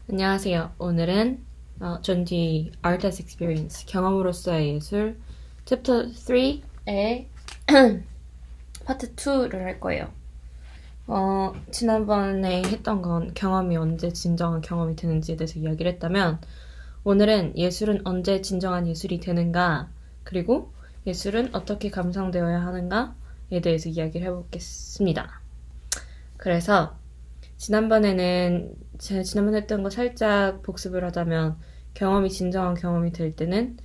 안녕하세요. 오늘은 전디 Art as Experience 경험으로서의 예술 챕터 3의 파트 2를 할 거예요. 지난번에 했던 건 경험이 언제 진정한 경험이 되는지에 대해서 이야기를 했다면 오늘은 예술은 언제 진정한 예술이 되는가, 그리고 예술은 어떻게 감상되어야 하는가에 대해서 이야기를 해보겠습니다. 그래서 지난번에 했던 거 살짝 복습을 하자면, 경험이 진정한 경험이 될 때는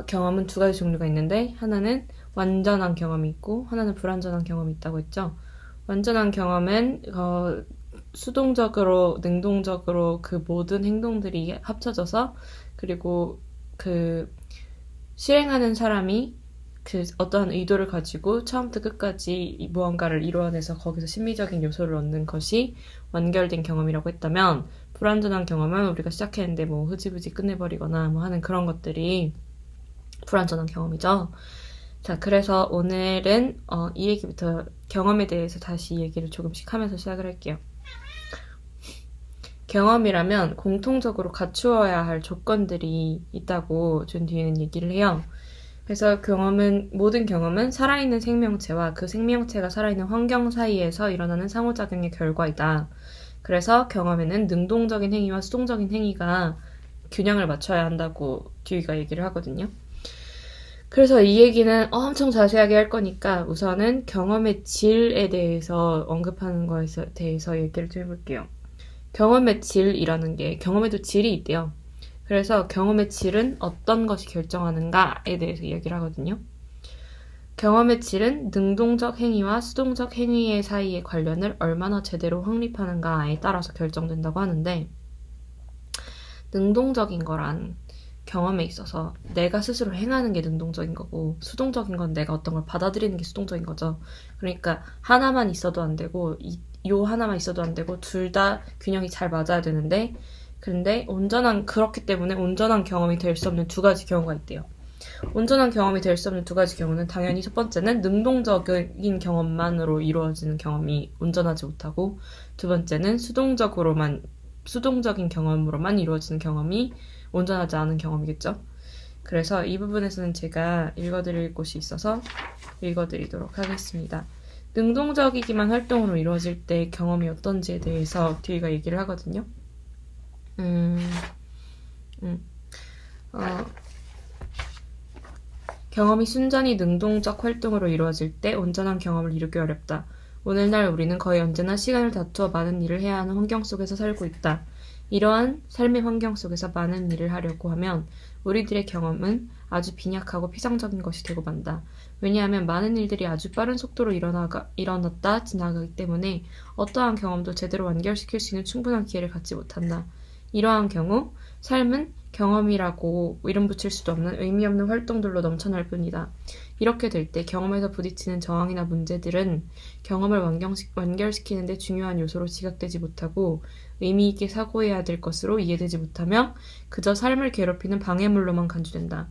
경험은 두 가지 종류가 있는데, 하나는 완전한 경험이 있고 하나는 불완전한 경험이 있다고 했죠. 완전한 경험은 수동적으로 능동적으로 그 모든 행동들이 합쳐져서, 그리고 그 실행하는 사람이 그 어떠한 의도를 가지고 처음부터 끝까지 무언가를 이루어내서 거기서 심미적인 요소를 얻는 것이 완결된 경험이라고 했다면, 불완전한 경험은 우리가 시작했는데 뭐 흐지부지 끝내버리거나 뭐 하는 그런 것들이 불완전한 경험이죠. 자, 그래서 오늘은 이 얘기부터, 경험에 대해서 다시 얘기를 조금씩 하면서 시작을 할게요. 경험이라면 공통적으로 갖추어야 할 조건들이 있다고 준 뒤에는 얘기를 해요. 그래서 모든 경험은 살아있는 생명체와 그 생명체가 살아있는 환경 사이에서 일어나는 상호작용의 결과이다. 그래서 경험에는 능동적인 행위와 수동적인 행위가 균형을 맞춰야 한다고 듀이가 얘기를 하거든요. 그래서 이 얘기는 엄청 자세하게 할 거니까 우선은 경험의 질에 대해서 언급하는 거에 대해서 얘기를 좀 해볼게요. 경험의 질이라는 게, 경험에도 질이 있대요. 그래서 경험의 질은 어떤 것이 결정하는가에 대해서 이야기를 하거든요. 경험의 질은 능동적 행위와 수동적 행위의 사이의 관련을 얼마나 제대로 확립하는가에 따라서 결정된다고 하는데, 능동적인 거란 경험에 있어서 내가 스스로 행하는 게 능동적인 거고, 수동적인 건 내가 어떤 걸 받아들이는 게 수동적인 거죠. 그러니까 하나만 있어도 안 되고 요 하나만 있어도 안 되고 둘 다 균형이 잘 맞아야 되는데, 그런데 그렇기 때문에 온전한 경험이 될 수 없는 두 가지 경우가 있대요. 온전한 경험이 될 수 없는 두 가지 경우는, 당연히 첫 번째는 능동적인 경험만으로 이루어지는 경험이 온전하지 못하고, 두 번째는 수동적인 경험으로만 이루어지는 경험이 온전하지 않은 경험이겠죠. 그래서 이 부분에서는 제가 읽어드릴 곳이 있어서 읽어드리도록 하겠습니다. 능동적이기만 활동으로 이루어질 때 경험이 어떤지에 대해서 듀이가 얘기를 하거든요. 경험이 순전히 능동적 활동으로 이루어질 때 온전한 경험을 이루기 어렵다. 오늘날 우리는 거의 언제나 시간을 다투어 많은 일을 해야 하는 환경 속에서 살고 있다. 이러한 삶의 환경 속에서 많은 일을 하려고 하면 우리들의 경험은 아주 빈약하고 피상적인 것이 되고 만다. 왜냐하면 많은 일들이 아주 빠른 속도로 일어났다 지나가기 때문에 어떠한 경험도 제대로 완결시킬 수 있는 충분한 기회를 갖지 못한다. 이러한 경우 삶은 경험이라고 이름 붙일 수도 없는 의미 없는 활동들로 넘쳐날 뿐이다. 이렇게 될 때 경험에서 부딪히는 저항이나 문제들은 경험을 완결시키는 데 중요한 요소로 지각되지 못하고 의미 있게 사고해야 될 것으로 이해되지 못하며 그저 삶을 괴롭히는 방해물로만 간주된다.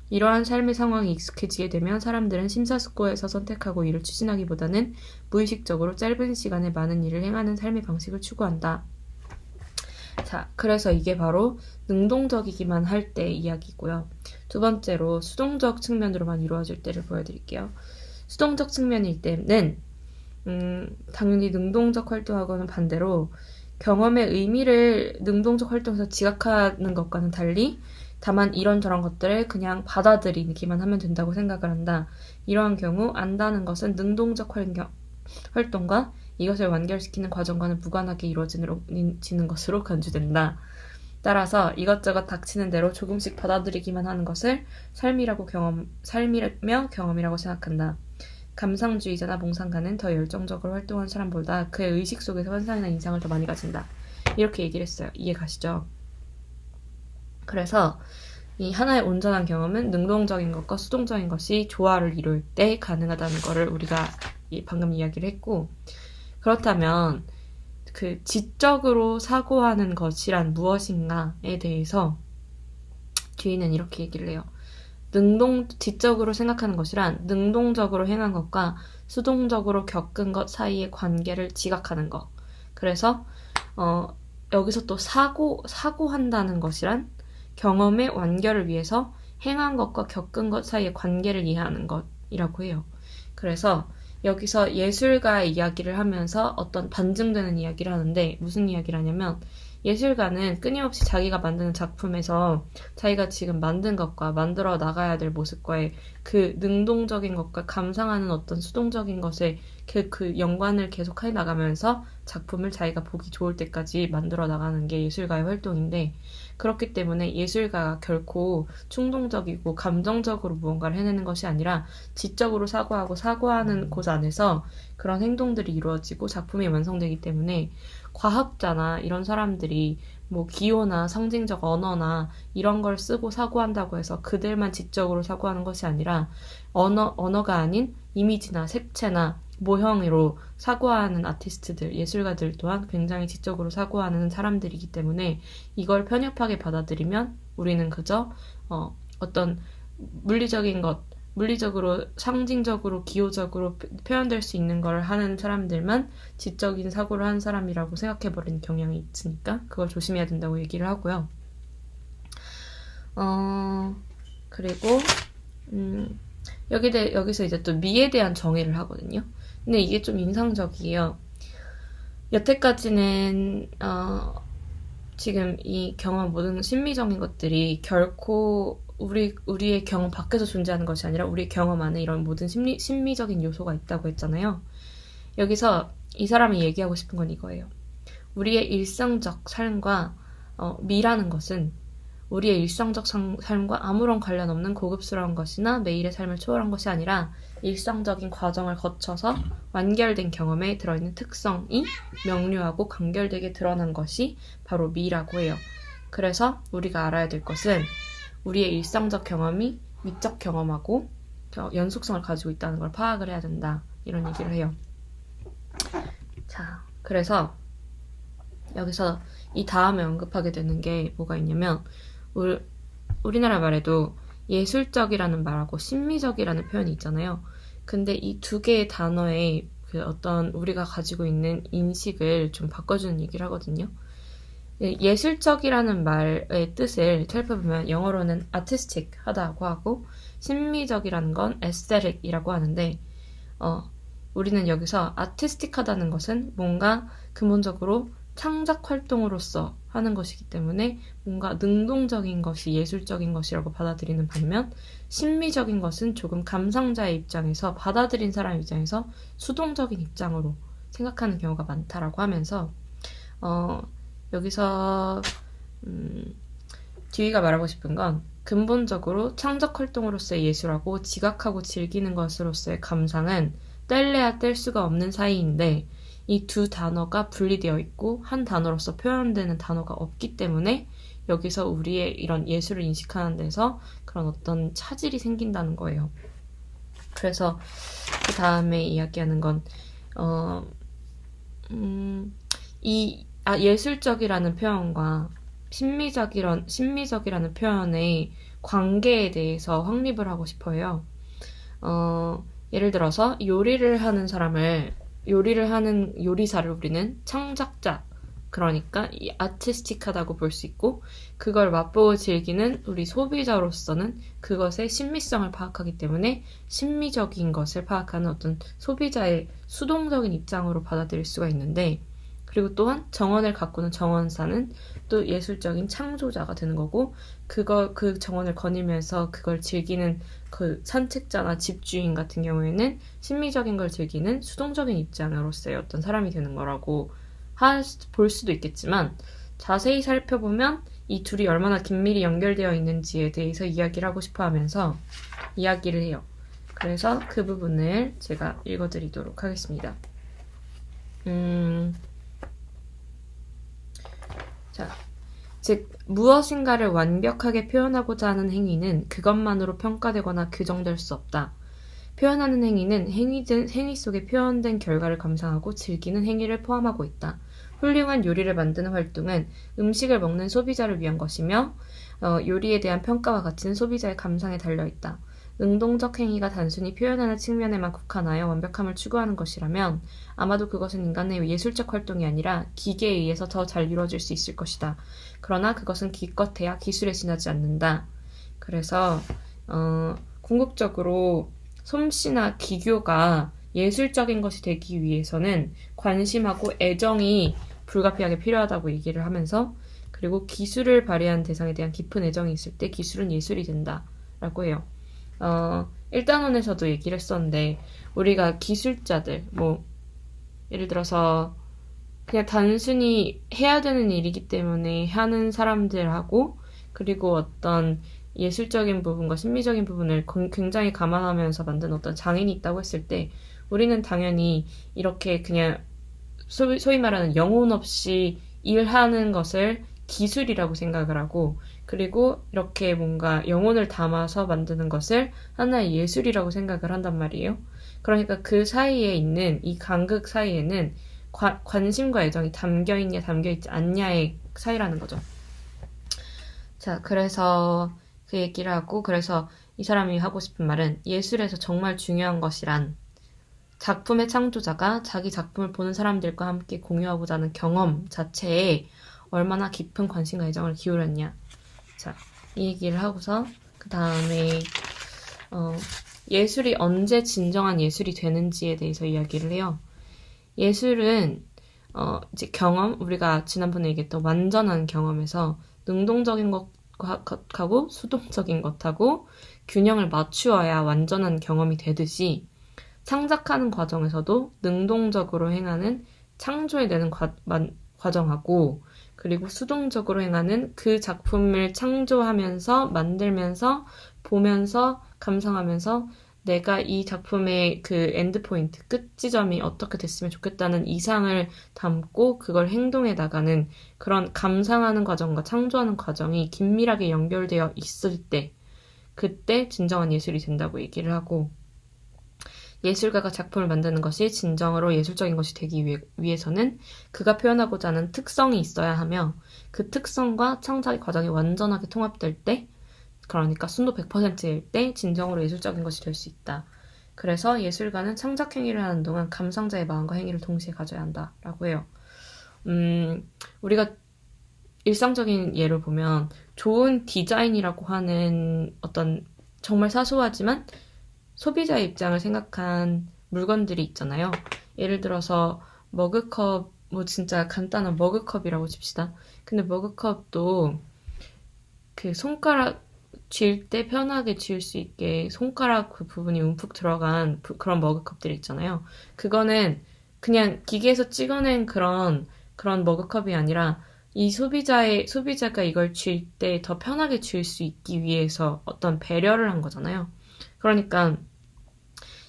이러한 삶의 상황이 익숙해지게 되면 사람들은 심사숙고해서 선택하고 일을 추진하기보다는 무의식적으로 짧은 시간에 많은 일을 행하는 삶의 방식을 추구한다. 자, 그래서 이게 바로 능동적이기만 할 때 이야기고요. 두 번째로 수동적 측면으로만 이루어질 때를 보여드릴게요. 수동적 측면일 때는 당연히 능동적 활동하고는 반대로 경험의 의미를 능동적 활동에서 지각하는 것과는 달리 다만 이런저런 것들을 그냥 받아들이기만 하면 된다고 생각을 한다. 이러한 경우 안다는 것은 능동적 활동과 이것을 완결시키는 과정과는 무관하게 이루어지는 것으로 간주된다. 따라서 이것저것 닥치는 대로 조금씩 받아들이기만 하는 것을 삶이며 경험이라고 생각한다. 감상주의자나 몽상가는 더 열정적으로 활동한 사람보다 그의 의식 속에서 환상이나 인상을 더 많이 가진다. 이렇게 얘기를 했어요. 이해 가시죠? 그래서 이 하나의 온전한 경험은 능동적인 것과 수동적인 것이 조화를 이룰 때 가능하다는 거를 우리가 방금 이야기를 했고, 그렇다면 그 지적으로 사고하는 것이란 무엇인가에 대해서 뒤에는 이렇게 얘기를 해요. 지적으로 생각하는 것이란 능동적으로 행한 것과 수동적으로 겪은 것 사이의 관계를 지각하는 것. 그래서 여기서 또 사고한다는 것이란 경험의 완결을 위해서 행한 것과 겪은 것 사이의 관계를 이해하는 것이라고 해요. 그래서 여기서 예술가의 이야기를 하면서 어떤 반증되는 이야기를 하는데 무슨 이야기를 하냐면 예술가는 끊임없이 자기가 만드는 작품에서 자기가 지금 만든 것과 만들어 나가야 될 모습과의 그 능동적인 것과 감상하는 어떤 수동적인 것에 그 연관을 계속 해 나가면서 작품을 자기가 보기 좋을 때까지 만들어 나가는 게 예술가의 활동인데 그렇기 때문에 예술가가 결코 충동적이고 감정적으로 무언가를 해내는 것이 아니라 지적으로 사고하는 곳 안에서 그런 행동들이 이루어지고 작품이 완성되기 때문에 과학자나 이런 사람들이 뭐 기호나 상징적 언어나 이런 걸 쓰고 사고한다고 해서 그들만 지적으로 사고하는 것이 아니라 언어가 아닌 이미지나 색채나 모형으로 사고하는 아티스트들, 예술가들 또한 굉장히 지적으로 사고하는 사람들이기 때문에 이걸 편협하게 받아들이면 우리는 그저 어떤 물리적으로, 상징적으로, 기호적으로 표현될 수 있는 걸 하는 사람들만 지적인 사고를 하는 사람이라고 생각해버리는 경향이 있으니까 그걸 조심해야 된다고 얘기를 하고요. 그리고 여기서 이제 또 미에 대한 정의를 하거든요. 근데 이게 좀 인상적이에요. 여태까지는 지금 이 경험 모든 심미적인 것들이 결코 우리의 경험 밖에서 존재하는 것이 아니라 우리 경험 안에 이런 모든 심미적인 요소가 있다고 했잖아요. 여기서 이 사람이 얘기하고 싶은 건 이거예요. 우리의 일상적 삶과 미라는 것은 우리의 일상적 삶과 아무런 관련 없는 고급스러운 것이나 매일의 삶을 초월한 것이 아니라 일상적인 과정을 거쳐서 완결된 경험에 들어있는 특성이 명료하고 간결되게 드러난 것이 바로 미라고 해요. 그래서 우리가 알아야 될 것은 우리의 일상적 경험이 미적 경험하고 연속성을 가지고 있다는 걸 파악을 해야 된다. 이런 얘기를 해요. 자, 그래서 여기서 이 다음에 언급하게 되는 게 뭐가 있냐면 우리나라 말에도 예술적이라는 말하고 심미적이라는 표현이 있잖아요. 근데 이 두 개의 단어의 그 어떤 우리가 가지고 있는 인식을 좀 바꿔주는 얘기를 하거든요. 예술적이라는 말의 뜻을 살펴보면 영어로는 artistic 하다고 하고 심미적이라는 건 aesthetic이라고 하는데 우리는 여기서 artistic 하다는 것은 뭔가 근본적으로 창작 활동으로서 하는 것이기 때문에 뭔가 능동적인 것이 예술적인 것이라고 받아들이는 반면 심미적인 것은 조금 감상자의 입장에서 받아들인 사람 입장에서 수동적인 입장으로 생각하는 경우가 많다라고 하면서 여기서 디위가 말하고 싶은 건 근본적으로 창작 활동으로서의 예술하고 지각하고 즐기는 것으로서의 감상은 뗄래야 뗄 수가 없는 사이인데 이 두 단어가 분리되어 있고 한 단어로서 표현되는 단어가 없기 때문에 여기서 우리의 이런 예술을 인식하는 데서 그런 어떤 차질이 생긴다는 거예요. 그래서 그 다음에 이야기하는 건 예술적이라는 표현과 심미적이라는 표현의 관계에 대해서 확립을 하고 싶어요. 예를 들어서 요리를 하는 요리사를 우리는 창작자, 그러니까 아티스틱하다고 볼 수 있고 그걸 맛보고 즐기는 우리 소비자로서는 그것의 신미성을 파악하기 때문에 심미적인 것을 파악하는 어떤 소비자의 수동적인 입장으로 받아들일 수가 있는데 그리고 또한 정원을 가꾸는 정원사는 또 예술적인 창조자가 되는 거고 그 정원을 거닐면서 그걸 즐기는 그 산책자나 집주인 같은 경우에는 심미적인 걸 즐기는 수동적인 입장으로서의 어떤 사람이 되는 거라고 볼 수도 있겠지만 자세히 살펴보면 이 둘이 얼마나 긴밀히 연결되어 있는지에 대해서 이야기를 하고 싶어 하면서 이야기를 해요. 그래서 그 부분을 제가 읽어드리도록 하겠습니다. 자, 즉 무엇인가를 완벽하게 표현하고자 하는 행위는 그것만으로 평가되거나 규정될 수 없다. 표현하는 행위는 행위 속에 표현된 결과를 감상하고 즐기는 행위를 포함하고 있다. 훌륭한 요리를 만드는 활동은 음식을 먹는 소비자를 위한 것이며 요리에 대한 평가와 가치는 소비자의 감상에 달려있다. 능동적 행위가 단순히 표현하는 측면에만 국한하여 완벽함을 추구하는 것이라면 아마도 그것은 인간의 예술적 활동이 아니라 기계에 의해서 더 잘 이루어질 수 있을 것이다. 그러나 그것은 기껏해야 기술에 지나지 않는다. 그래서 궁극적으로 솜씨나 기교가 예술적인 것이 되기 위해서는 관심하고 애정이 불가피하게 필요하다고 얘기를 하면서, 그리고 기술을 발휘한 대상에 대한 깊은 애정이 있을 때 기술은 예술이 된다라고 해요. 1단원에서도 얘기를 했었는데, 우리가 기술자들, 예를 들어서 그냥 단순히 해야 되는 일이기 때문에 하는 사람들하고, 그리고 어떤 예술적인 부분과 심미적인 부분을 굉장히 감안하면서 만든 어떤 장인이 있다고 했을 때, 우리는 당연히 이렇게 그냥 소위 말하는 영혼 없이 일하는 것을 기술이라고 생각을 하고, 그리고 이렇게 뭔가 영혼을 담아서 만드는 것을 하나의 예술이라고 생각을 한단 말이에요. 그러니까 그 사이에 있는 이 간극 사이에는 관심과 애정이 담겨있냐 담겨있지 않냐의 사이라는 거죠. 자, 그래서 그 얘기를 하고, 그래서 이 사람이 하고 싶은 말은, 예술에서 정말 중요한 것이란 작품의 창조자가 자기 작품을 보는 사람들과 함께 공유하고자 하는 경험 자체에 얼마나 깊은 관심과 애정을 기울였냐. 자, 이 얘기를 하고서 그 다음에 예술이 언제 진정한 예술이 되는지에 대해서 이야기를 해요. 예술은 이제 경험, 우리가 지난번에 얘기했던 완전한 경험에서 능동적인 것하고 수동적인 것하고 균형을 맞추어야 완전한 경험이 되듯이, 창작하는 과정에서도 능동적으로 행하는 창조해내는 과정하고, 그리고 수동적으로 행하는 그 작품을 창조하면서 만들면서 보면서 감상하면서 내가 이 작품의 그 엔드포인트, 끝 지점이 어떻게 됐으면 좋겠다는 이상을 담고 그걸 행동해 나가는 그런 감상하는 과정과 창조하는 과정이 긴밀하게 연결되어 있을 때, 그때 진정한 예술이 된다고 얘기를 하고, 예술가가 작품을 만드는 것이 진정으로 예술적인 것이 되기 위해서는 그가 표현하고자 하는 특성이 있어야 하며, 그 특성과 창작의 과정이 완전하게 통합될 때, 그러니까 순도 100%일 때 진정으로 예술적인 것이 될 수 있다. 그래서 예술가는 창작 행위를 하는 동안 감상자의 마음과 행위를 동시에 가져야 한다라고 해요. 우리가 일상적인 예를 보면 좋은 디자인이라고 하는 어떤 정말 사소하지만 소비자의 입장을 생각한 물건들이 있잖아요. 예를 들어서 머그컵, 진짜 간단한 머그컵이라고 칩시다. 근데 머그컵도 그 손가락 쥘 때 편하게 쥘 수 있게 손가락 그 부분이 움푹 들어간 그런 머그컵들이 있잖아요. 그거는 그냥 기계에서 찍어낸 그런 머그컵이 아니라 이 소비자가 이걸 쥘 때 더 편하게 쥘 수 있기 위해서 어떤 배려를 한 거잖아요. 그러니까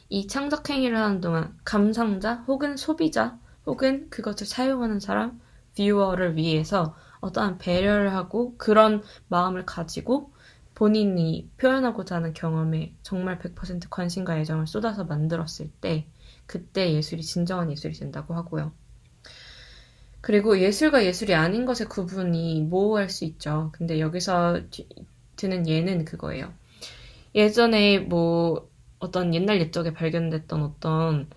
이 창작 행위를 하는 동안 감상자 혹은 소비자 혹은 그것을 사용하는 사람, 뷰어를 위해서 어떠한 배려를 하고 그런 마음을 가지고 본인이 표현하고자 하는 경험에 정말 100% 관심과 애정을 쏟아서 만들었을 때, 그때 예술이 진정한 예술이 된다고 하고요. 그리고 예술과 예술이 아닌 것의 구분이 모호할 수 있죠. 근데 여기서 드는 예는 그거예요. 예전에 어떤 옛날 옛적에 발견됐던 어떤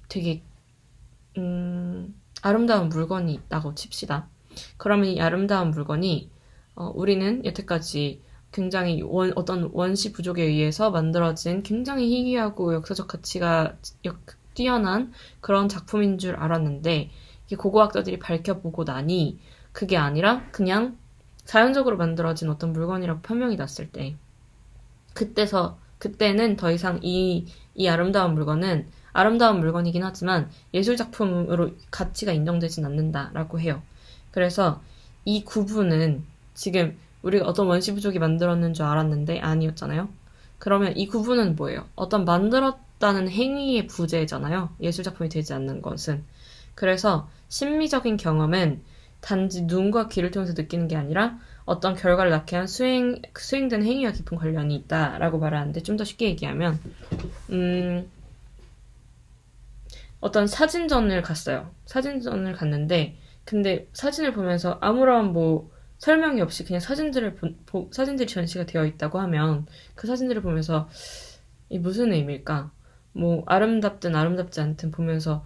되게 아름다운 물건이 있다고 칩시다. 그러면 이 아름다운 물건이 우리는 여태까지 굉장히 어떤 원시 부족에 의해서 만들어진 굉장히 희귀하고 역사적 가치가 뛰어난 그런 작품인 줄 알았는데, 이게 고고학자들이 밝혀보고 나니 그게 아니라 그냥 자연적으로 만들어진 어떤 물건이라고 판명이 났을 때, 그때는 더 이상 이 아름다운 물건은 아름다운 물건이긴 하지만 예술작품으로 가치가 인정되진 않는다라고 해요. 그래서 이 구분은 지금 우리가 어떤 원시 부족이 만들었는 줄 알았는데 아니었잖아요. 그러면 이 구분은 뭐예요? 어떤 만들었다는 행위의 부재잖아요. 예술작품이 되지 않는 것은. 그래서 심미적인 경험은 단지 눈과 귀를 통해서 느끼는 게 아니라 어떤 결과를 낳게 한 수행된 행위와 깊은 관련이 있다라고 말하는데, 좀 더 쉽게 얘기하면 어떤 사진전을 갔어요. 사진전을 갔는데 근데 사진을 보면서 아무런 설명이 없이 그냥 사진들이 전시가 되어 있다고 하면 그 사진들을 보면서 이 무슨 의미일까? 뭐 아름답든 아름답지 않든 보면서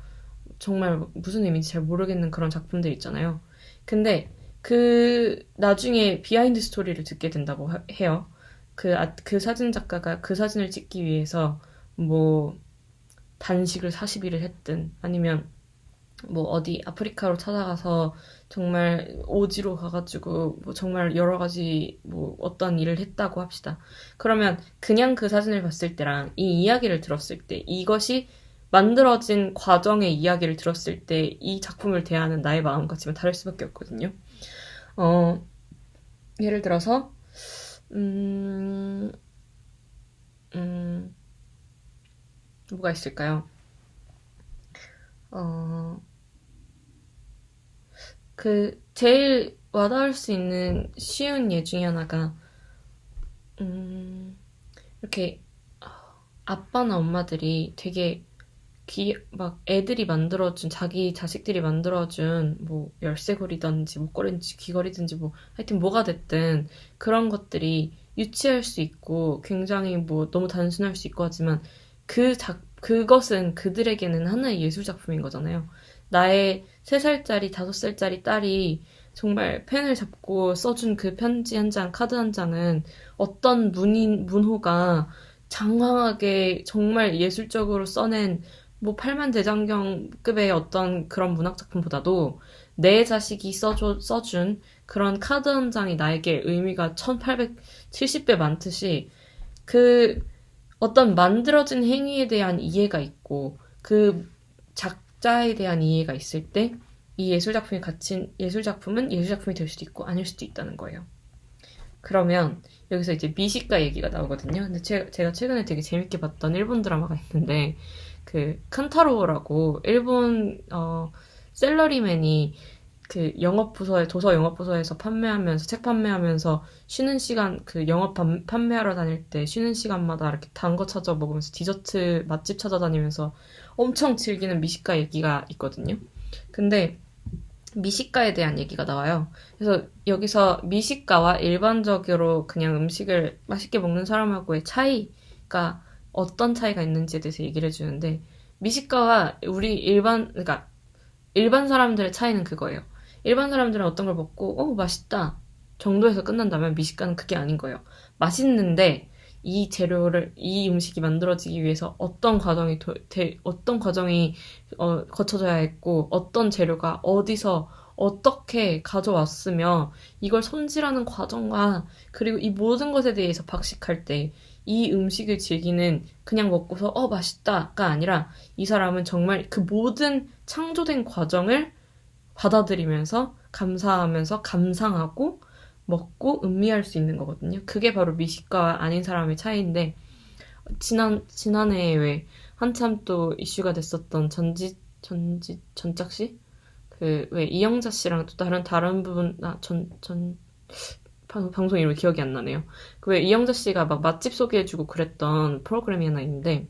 정말 무슨 의미인지 잘 모르겠는 그런 작품들 있잖아요. 근데 그 나중에 비하인드 스토리를 듣게 된다고 해요. 그 사진 작가가 그 사진을 찍기 위해서 뭐 단식을 40일을 했든 아니면 뭐 어디 아프리카로 찾아가서 정말 오지로 가가지고 뭐 정말 여러 가지 뭐 어떤 일을 했다고 합시다. 그러면 그냥 그 사진을 봤을 때랑 이 이야기를 들었을 때 이것이 만들어진 과정의 이야기를 들었을 때 이 작품을 대하는 나의 마음가짐은 다를 수밖에 없거든요. 예를 들어서 음, 뭐가 있을까요? 제일 와닿을 수 있는 쉬운 예 중에 하나가, 이렇게, 아빠나 엄마들이 되게 막 애들이 만들어준, 자기 자식들이 만들어준, 뭐, 열쇠고리든지, 목걸이든지, 귀걸이든지, 뭐, 하여튼 뭐가 됐든, 그런 것들이 유치할 수 있고, 굉장히 뭐, 너무 단순할 수 있고 하지만, 그것은 그들에게는 하나의 예술작품인 거잖아요. 나의 3살짜리, 5살짜리 딸이 정말 펜을 잡고 써준 그 편지 한 장, 카드 한 장은 어떤 문호가 장황하게 정말 예술적으로 써낸 뭐 팔만대장경급의 어떤 그런 문학작품보다도 내 자식이 써준 그런 카드 한 장이 나에게 의미가 1870배 많듯이 그 어떤 만들어진 행위에 대한 이해가 있고 그 작자에 대한 이해가 있을 때 이 예술작품은 예술작품이 될 수도 있고 아닐 수도 있다는 거예요. 그러면 여기서 이제 미식가 얘기가 나오거든요. 근데 제가 최근에 되게 재밌게 봤던 일본 드라마가 있는데 그 칸타로우라고 일본 셀러리맨이 그 도서 영업부서에서 책 판매하면서 쉬는 시간 그 판매하러 다닐 때 쉬는 시간마다 이렇게 단 거 찾아 먹으면서 디저트 맛집 찾아다니면서 엄청 즐기는 미식가 얘기가 있거든요. 근데 미식가에 대한 얘기가 나와요. 그래서 여기서 미식가와 일반적으로 그냥 음식을 맛있게 먹는 사람하고의 차이가 어떤 차이가 있는지에 대해서 얘기를 해주는데 미식가와 그러니까 일반 사람들의 차이는 그거예요. 일반 사람들은 어떤 걸 먹고 맛있다 정도에서 끝난다면 미식가는 그게 아닌 거예요. 맛있는데 이 음식이 만들어지기 위해서 어떤 과정이 거쳐져야 했고 어떤 재료가 어디서 어떻게 가져왔으며 이걸 손질하는 과정과 그리고 이 모든 것에 대해서 박식할 때 이 음식을 즐기는 그냥 먹고서 맛있다가 아니라 이 사람은 정말 그 모든 창조된 과정을 받아들이면서 감사하면서 감상하고 먹고 음미할 수 있는 거거든요. 그게 바로 미식가와 아닌 사람의 차이인데 지난해에 왜 한참 또 이슈가 됐었던 전작씨? 그 왜 이영자 씨랑 또 다른 부분 방송 이름이 기억이 안 나네요. 그 왜 이영자 씨가 막 맛집 소개해주고 그랬던 프로그램이 하나 있는데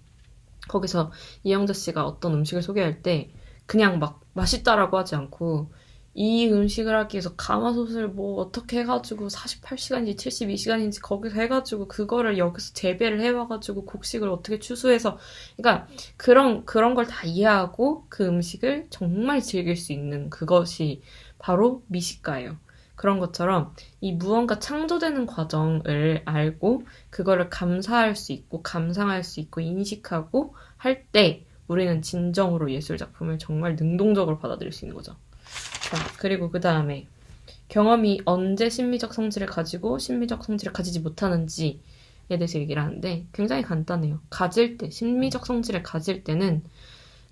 거기서 이영자 씨가 어떤 음식을 소개할 때 그냥 막 맛있다라고 하지 않고 이 음식을 하기 위해서 가마솥을 뭐 어떻게 해가지고 48시간인지 72시간인지 거기서 해가지고 그거를 여기서 재배를 해와가지고 곡식을 어떻게 추수해서 그러니까 그런 걸 다 이해하고 그 음식을 정말 즐길 수 있는 그것이 바로 미식가예요. 그런 것처럼 이 무언가 창조되는 과정을 알고 그거를 감사할 수 있고 감상할 수 있고 인식하고 할 때 우리는 진정으로 예술작품을 정말 능동적으로 받아들일 수 있는 거죠. 그리고 그 다음에 경험이 언제 심미적 성질을 가지고 심미적 성질을 가지지 못하는지에 대해서 얘기를 하는데 굉장히 간단해요. 심미적 성질을 가질 때는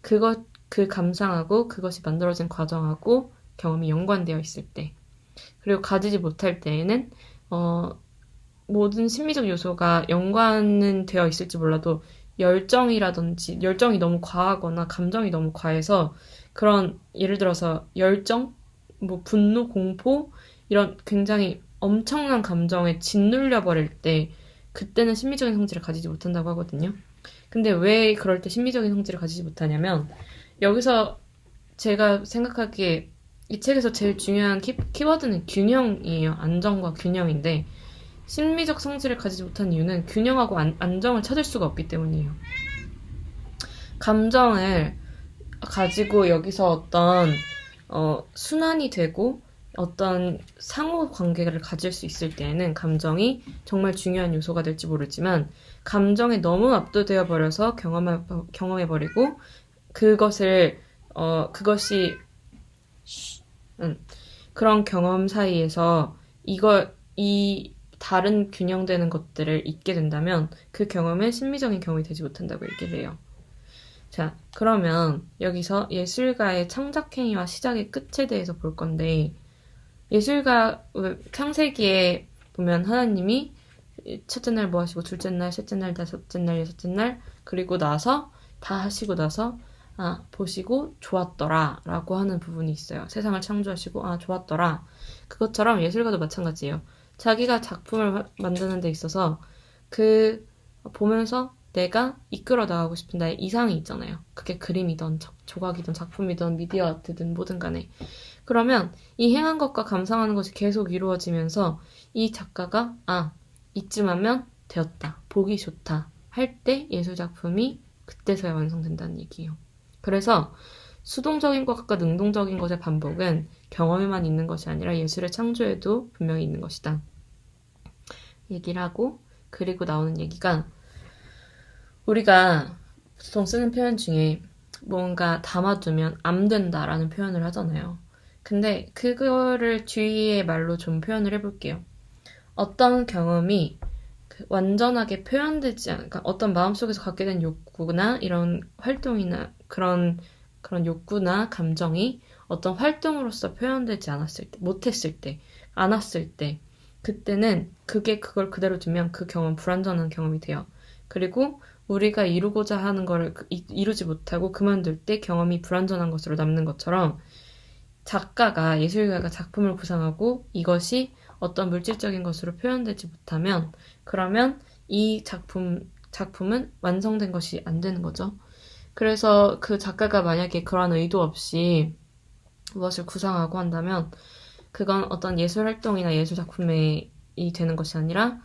그 감상하고 그것이 만들어진 과정하고 경험이 연관되어 있을 때 그리고 가지지 못할 때에는 모든 심미적 요소가 연관은 되어 있을지 몰라도 열정이 너무 과하거나 감정이 너무 과해서 그런 예를 들어서 열정, 뭐 분노, 공포 이런 굉장히 엄청난 감정에 짓눌려 버릴 때 그때는 심미적인 성질을 가지지 못한다고 하거든요. 근데 왜 그럴 때 심미적인 성질을 가지지 못하냐면 여기서 제가 생각하기에 이 책에서 제일 중요한 키워드는 균형이에요. 안정과 균형인데 심리적 성질을 가지지 못한 이유는 균형하고 안정을 찾을 수가 없기 때문이에요. 감정을 가지고 여기서 어떤 순환이 되고 어떤 상호 관계를 가질 수 있을 때에는 감정이 정말 중요한 요소가 될지 모르지만 감정에 너무 압도되어 버려서 경험해버리고 그것이 그런 경험 사이에서 이 다른 균형되는 것들을 잊게 된다면 그 경험은 심미적인 경험이 되지 못한다고 얘기를 해요. 자, 그러면 여기서 예술가의 창작행위와 시작의 끝에 대해서 볼 건데 예술가 창세기에 보면 하나님이 첫째 날 뭐 하시고 둘째 날, 셋째 날, 다섯째 날, 여섯째 날 그리고 나서 다 하시고 나서 보시고 좋았더라 라고 하는 부분이 있어요. 세상을 창조하시고 좋았더라. 그것처럼 예술가도 마찬가지예요. 자기가 작품을 만드는 데 있어서 보면서 내가 이끌어 나가고 싶은 나의 이상이 있잖아요. 그게 그림이든 조각이든 작품이든 미디어 아트든 뭐든 간에. 그러면 이 행한 것과 감상하는 것이 계속 이루어지면서 이 작가가 이쯤 하면 되었다. 보기 좋다. 할 때 예술작품이 그때서야 완성된다는 얘기예요. 그래서 수동적인 것과 능동적인 것의 반복은 경험에만 있는 것이 아니라 예술의 창조에도 분명히 있는 것이다. 얘기를 하고 그리고 나오는 얘기가 우리가 보통 쓰는 표현 중에 뭔가 담아두면 암된다라는 표현을 하잖아요. 근데 그거를 주위의 말로 좀 표현을 해볼게요. 어떤 경험이 완전하게 표현되지 않으니까 그러니까 어떤 마음속에서 갖게 된 욕구나 이런 활동이나 그런 욕구나 감정이 어떤 활동으로서 표현되지 않았을 때, 못했을 때, 않았을 때 그때는 그걸 그대로 두면 그 경험 불완전한 경험이 돼요. 그리고 우리가 이루고자 하는 거를 이루지 못하고 그만둘 때 경험이 불완전한 것으로 남는 것처럼 예술가가 작품을 구상하고 이것이 어떤 물질적인 것으로 표현되지 못하면 그러면 이 작품은 완성된 것이 안 되는 거죠. 그래서 그 작가가 만약에 그러한 의도 없이 무엇을 구상하고 한다면 그건 어떤 예술 활동이나 예술 작품이 되는 것이 아니라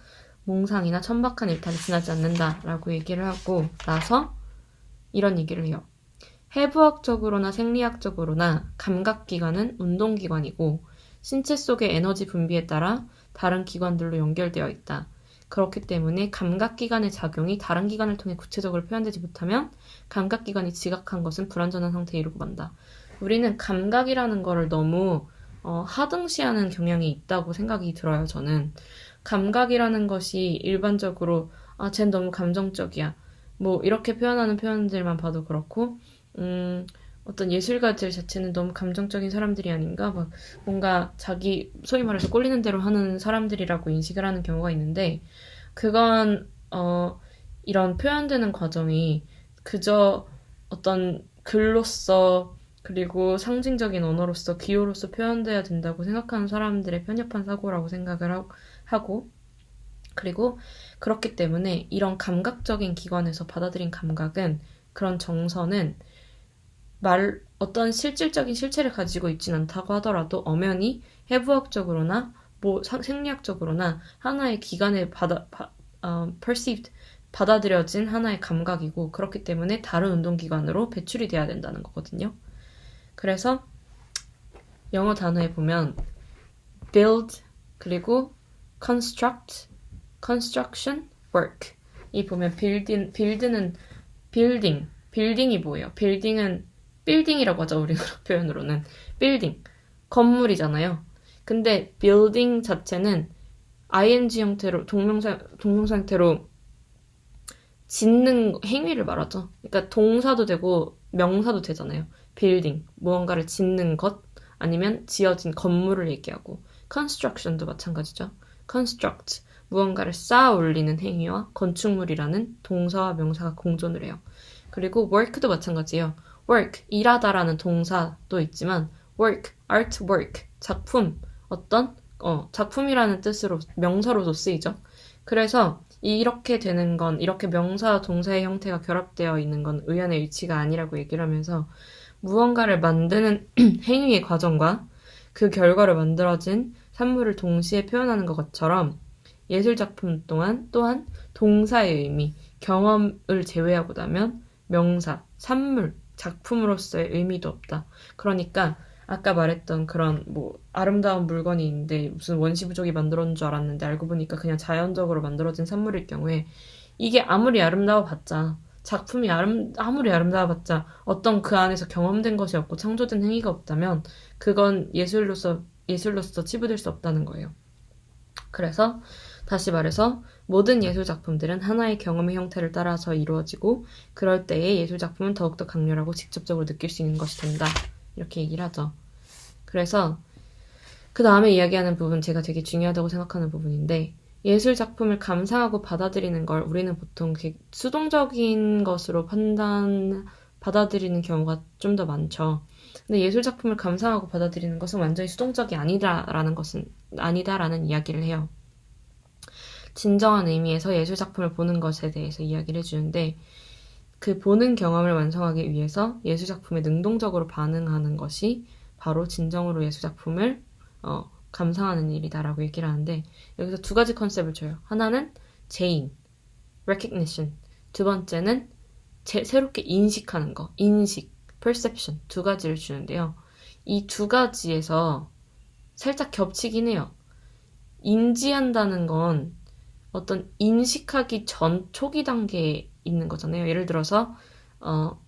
몽상이나 천박한 일탈이 지나지 않는다라고 얘기를 하고 나서 이런 얘기를 해요. 해부학적으로나 생리학적으로나 감각기관은 운동기관이고 신체 속의 에너지 분비에 따라 다른 기관들로 연결되어 있다. 그렇기 때문에 감각기관의 작용이 다른 기관을 통해 구체적으로 표현되지 못하면 감각기관이 지각한 것은 불완전한 상태에 이르고 만다. 우리는 감각이라는 거를 너무 하등시하는 경향이 있다고 생각이 들어요. 저는 감각이라는 것이 일반적으로 쟨 너무 감정적이야. 뭐 이렇게 표현하는 표현들만 봐도 그렇고 어떤 예술가들 자체는 너무 감정적인 사람들이 아닌가 막 뭔가 자기 소위 말해서 꼴리는 대로 하는 사람들이라고 인식을 하는 경우가 있는데 그건 이런 표현되는 과정이 그저 어떤 글로서 그리고 상징적인 언어로서 기호로서 표현돼야 된다고 생각하는 사람들의 편협한 사고라고 생각을 하고 그리고 그렇기 때문에 이런 감각적인 기관에서 받아들인 감각은 그런 정서는 어떤 실질적인 실체를 가지고 있진 않다고 하더라도 엄연히 해부학적으로나 생리학적으로나 하나의 기관에 perceived 받아들여진 하나의 감각이고 그렇기 때문에 다른 운동기관으로 배출이 돼야 된다는 거거든요. 그래서 영어 단어에 보면 build 그리고 construct, construction, work 이 보면 build는 building이 뭐예요? 빌딩이라고 하죠. 우리나라 표현으로는 빌딩, 건물이잖아요. 근데 building 자체는 ing 형태로 동명사 형태로 짓는 행위를 말하죠. 그러니까 동사도 되고 명사도 되잖아요. building, 무언가를 짓는 것 아니면 지어진 건물을 얘기하고 construction도 마찬가지죠. construct, 무언가를 쌓아 올리는 행위와 건축물이라는 동사와 명사가 공존을 해요. 그리고 work도 마찬가지예요. work, 일하다라는 동사도 있지만 work, artwork, 작품, 작품이라는 뜻으로 명사로도 쓰이죠. 그래서 이렇게 되는 건 이렇게 명사, 동사의 형태가 결합되어 있는 건 우연의 일치가 아니라고 얘기를 하면서 무언가를 만드는 행위의 과정과 그 결과로 만들어진 산물을 동시에 표현하는 것처럼 예술작품 또한 동사의 의미, 경험을 제외하고 나면 명사, 산물, 작품으로서의 의미도 없다. 그러니까 아까 말했던 그런 아름다운 물건이 있는데 무슨 원시 부족이 만들어준 줄 알았는데 알고 보니까 그냥 자연적으로 만들어진 산물일 경우에 이게 아무리 아름다워봤자 작품이 아무리 아름다워봤자 어떤 그 안에서 경험된 것이 없고 창조된 행위가 없다면 그건 예술로서 치부될 수 없다는 거예요. 그래서 다시 말해서 모든 예술작품들은 하나의 경험의 형태를 따라서 이루어지고 그럴 때에 예술작품은 더욱더 강렬하고 직접적으로 느낄 수 있는 것이 된다. 이렇게 얘기를 하죠. 그래서 그 다음에 이야기하는 부분 제가 되게 중요하다고 생각하는 부분인데 예술작품을 감상하고 받아들이는 걸 우리는 보통 수동적인 것으로 받아들이는 경우가 좀 더 많죠. 근데 예술작품을 감상하고 받아들이는 것은 완전히 수동적이 아니다라는 이야기를 해요. 진정한 의미에서 예술작품을 보는 것에 대해서 이야기를 해주는데 그 보는 경험을 완성하기 위해서 예술작품에 능동적으로 반응하는 것이 바로 진정으로 예술작품을 감상하는 일이다라고 얘기를 하는데 여기서 두 가지 컨셉을 줘요. 하나는 제인, recognition. 두 번째는 새롭게 인식하는 거, 인식, perception. 두 가지를 주는데요. 이 두 가지에서 살짝 겹치긴 해요. 인지한다는 건 어떤 인식하기 전 초기 단계에 있는 거잖아요. 예를 들어서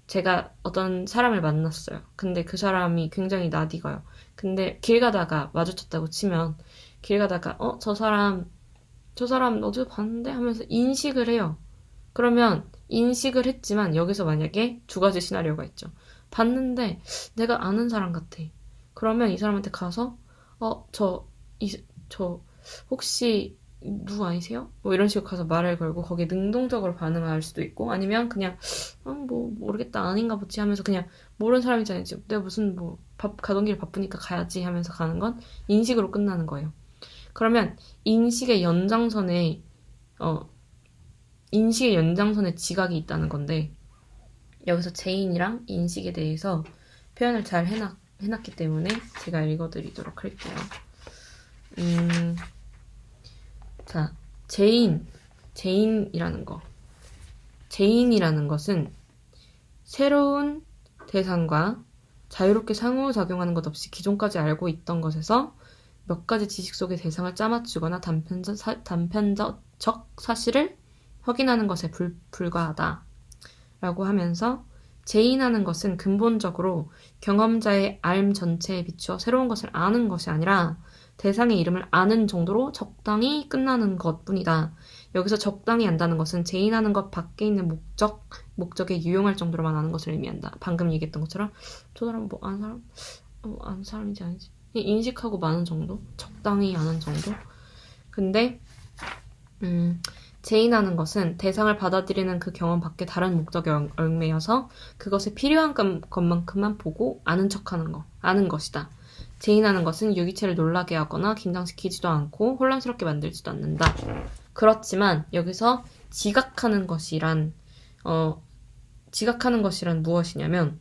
제가 어떤 사람을 만났어요. 근데 그 사람이 굉장히 낯익어요. 근데 길 가다가 마주쳤다고 치면 길 가다가 저 사람 어디서 봤는데? 하면서 인식을 해요. 그러면 인식을 했지만 여기서 만약에 두 가지 시나리오가 있죠. 봤는데 내가 아는 사람 같아. 그러면 이 사람한테 가서 저 혹시 누구 아니세요? 이런 식으로 가서 말을 걸고 거기에 능동적으로 반응할 수도 있고 아니면 그냥 모르겠다 아닌가 보지 하면서 그냥 모르는 사람이잖아요. 내가 무슨 가던 길 바쁘니까 가야지 하면서 가는 건 인식으로 끝나는 거예요. 그러면 인식의 연장선에 지각이 있다는 건데 여기서 제인이랑 인식에 대해서 표현을 잘 해놨기 때문에 제가 읽어드리도록 할게요. 자, 제인이라는 거. 제인이라는 것은 새로운 대상과 자유롭게 상호작용하는 것 없이 기존까지 알고 있던 것에서 몇 가지 지식 속의 대상을 짜맞추거나 단편적 사실을 확인하는 것에 불과하다. 라고 하면서 제인하는 것은 근본적으로 경험자의 알 전체에 비추어 새로운 것을 아는 것이 아니라 대상의 이름을 아는 정도로 적당히 끝나는 것뿐이다. 여기서 적당히 안다는 것은 제인하는 것 밖에 있는 목적에 유용할 정도로만 아는 것을 의미한다. 방금 얘기했던 것처럼 저 사람 아는 사람인지 아닌지 인식하고 마는 정도? 적당히 아는 정도? 근데 제인하는 것은 대상을 받아들이는 그 경험 밖에 다른 목적에 얽매여서 그것에 필요한 것만큼만 보고 아는 것이다. 제인하는 것은 유기체를 놀라게 하거나 긴장시키지도 않고 혼란스럽게 만들지도 않는다. 그렇지만 여기서 지각하는 것이란 무엇이냐면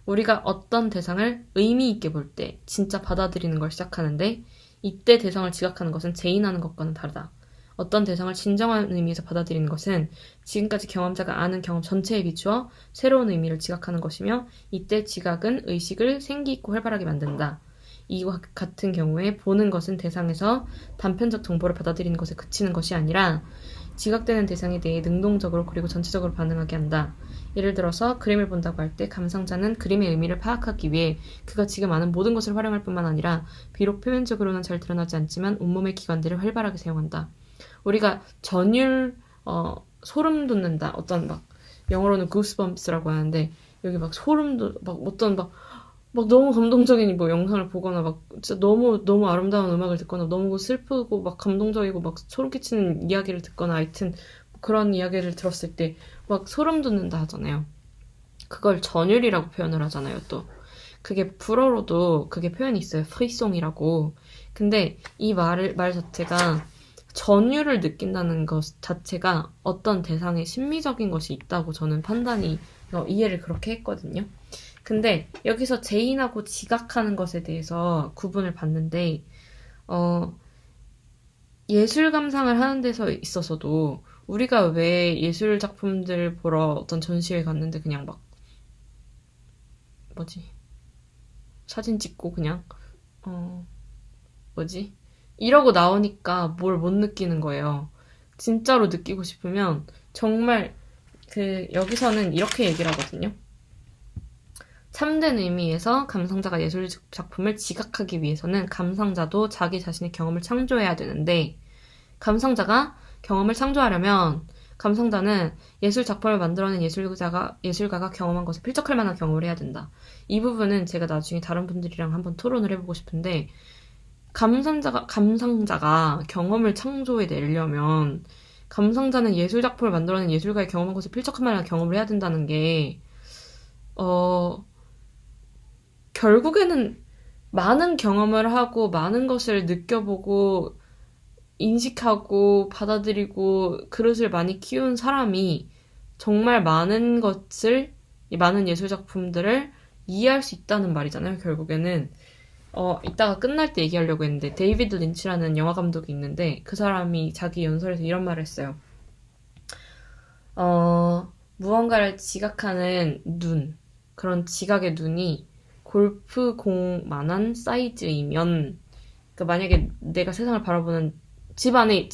우리가 어떤 대상을 의미 있게 볼 때 진짜 받아들이는 걸 시작하는데 이때 대상을 지각하는 것은 제인하는 것과는 다르다. 어떤 대상을 진정한 의미에서 받아들이는 것은 지금까지 경험자가 아는 경험 전체에 비추어 새로운 의미를 지각하는 것이며 이때 지각은 의식을 생기있고 활발하게 만든다. 이와 같은 경우에 보는 것은 대상에서 단편적 정보를 받아들이는 것에 그치는 것이 아니라 지각되는 대상에 대해 능동적으로 그리고 전체적으로 반응하게 한다. 예를 들어서 그림을 본다고 할 때 감상자는 그림의 의미를 파악하기 위해 그가 지금 아는 모든 것을 활용할 뿐만 아니라 비록 표면적으로는 잘 드러나지 않지만 온몸의 기관들을 활발하게 사용한다. 우리가 소름 돋는다. 영어로는 goosebumps라고 하는데 여기 너무 감동적인 영상을 보거나 진짜 너무 아름다운 음악을 듣거나 너무 슬프고 감동적이고 소름 끼치는 이야기를 듣거나 하여튼 그런 이야기를 들었을 때 소름 돋는다 하잖아요. 그걸 전율이라고 표현을 하잖아요. 또 그게 불어로도 그게 표현이 있어요. 프리송이라고. 근데 이 말 자체가 전율을 느낀다는 것 자체가 어떤 대상에 심미적인 것이 있다고 저는 이해를 그렇게 했거든요. 근데 여기서 제인하고 지각하는 것에 대해서 구분을 봤는데 예술 감상을 하는 데서 있어서도 우리가 왜 예술 작품들 보러 어떤 전시회 갔는데 그냥 막 사진 찍고 그냥 이러고 나오니까 뭘 못 느끼는 거예요. 진짜로 느끼고 싶으면 정말 여기서는 이렇게 얘기를 하거든요. 참된 의미에서 감상자가 예술 작품을 지각하기 위해서는 감상자도 자기 자신의 경험을 창조해야 되는데, 감상자가 경험을 창조하려면 감상자는 예술 작품을 만들어낸 예술가가 경험한 것을 필적할 만한 경험을 해야 된다. 이 부분은 제가 나중에 다른 분들이랑 한번 토론을 해보고 싶은데, 감상자가 경험을 창조해내려면 감상자는 예술 작품을 만들어낸 예술가의 경험한 것을 필적할 만한 경험을 해야 된다는 게 결국에는 많은 경험을 하고 많은 것을 느껴보고 인식하고 받아들이고 그릇을 많이 키운 사람이 정말 많은 예술 작품들을 이해할 수 있다는 말이잖아요, 결국에는. 이따가 끝날 때 얘기하려고 했는데, 데이비드 린치라는 영화 감독이 있는데, 그 사람이 자기 연설에서 이런 말을 했어요. 무언가를 지각하는 그런 지각의 눈이 골프공만한 사이즈이면, 그러니까 만약에 내가 세상을 바라보는 집 안에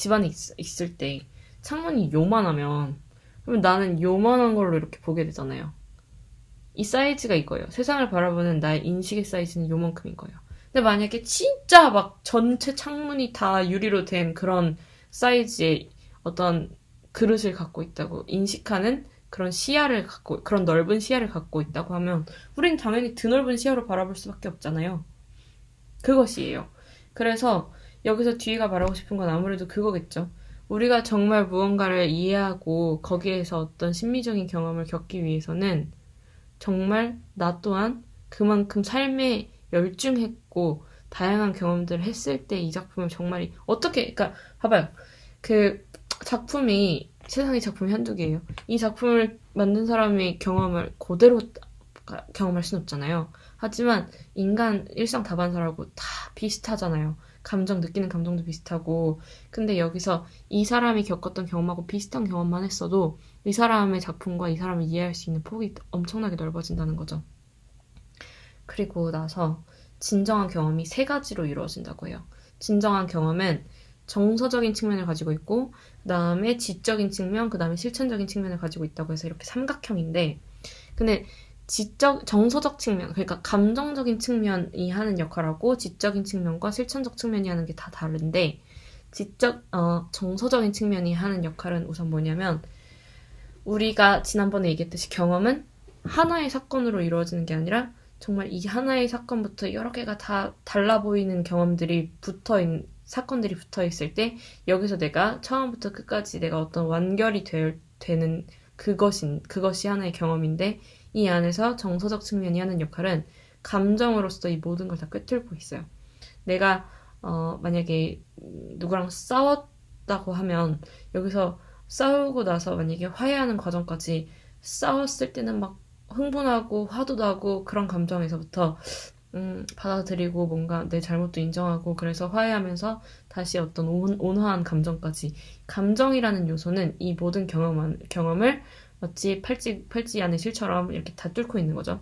있을 때 창문이 요만하면, 그러면 나는 요만한 걸로 이렇게 보게 되잖아요. 이 사이즈가 이거예요. 세상을 바라보는 나의 인식의 사이즈는 요만큼인 거예요. 근데 만약에 진짜 막 전체 창문이 다 유리로 된 그런 사이즈의 어떤 그릇을 갖고 있다고 인식하는 그런 넓은 시야를 갖고 있다고 하면 우린 당연히 드넓은 시야로 바라볼 수밖에 없잖아요. 그것이에요. 그래서 여기서 뒤가 말하고 싶은 건 아무래도 그거겠죠. 우리가 정말 무언가를 이해하고 거기에서 어떤 심미적인 경험을 겪기 위해서는 정말 나 또한 그만큼 삶에 열중했고 다양한 경험들을 했을 때 이 작품을 정말 그러니까 봐봐요. 세상의 작품이 한두 개예요. 이 작품을 만든 사람의 경험을 그대로 경험할 순 없잖아요. 하지만 인간 일상 다반사라고 다 비슷하잖아요. 느끼는 감정도 비슷하고. 근데 여기서 이 사람이 겪었던 경험하고 비슷한 경험만 했어도 이 사람의 작품과 이 사람을 이해할 수 있는 폭이 엄청나게 넓어진다는 거죠. 그리고 나서 진정한 경험이 3가지로 이루어진다고 해요. 진정한 경험은 정서적인 측면을 가지고 있고, 그 다음에 지적인 측면, 그 다음에 실천적인 측면을 가지고 있다고 해서 이렇게 삼각형인데, 근데 정서적 측면, 그러니까 감정적인 측면이 하는 역할하고 지적인 측면과 실천적 측면이 하는 게 다 다른데, 정서적인 측면이 하는 역할은 우선 뭐냐면, 우리가 지난번에 얘기했듯이 경험은 하나의 사건으로 이루어지는 게 아니라 정말 이 하나의 사건부터 여러 개가 다 달라 보이는 사건들이 붙어 있을 때 여기서 내가 처음부터 끝까지 내가 어떤 완결이 되는 그것이 하나의 경험인데, 이 안에서 정서적 측면이 하는 역할은 감정으로서 이 모든 걸 다 꿰뚫고 있어요. 내가 만약에 누구랑 싸웠다고 하면 여기서 싸우고 나서 만약에 화해하는 과정까지 싸웠을 때는 막 흥분하고 화도 나고 그런 감정에서부터 받아들이고 뭔가 내 잘못도 인정하고 그래서 화해하면서 다시 어떤 온화한 감정까지, 감정이라는 요소는 이 모든 경험을 마치 팔찌 안의 실처럼 이렇게 다 뚫고 있는 거죠.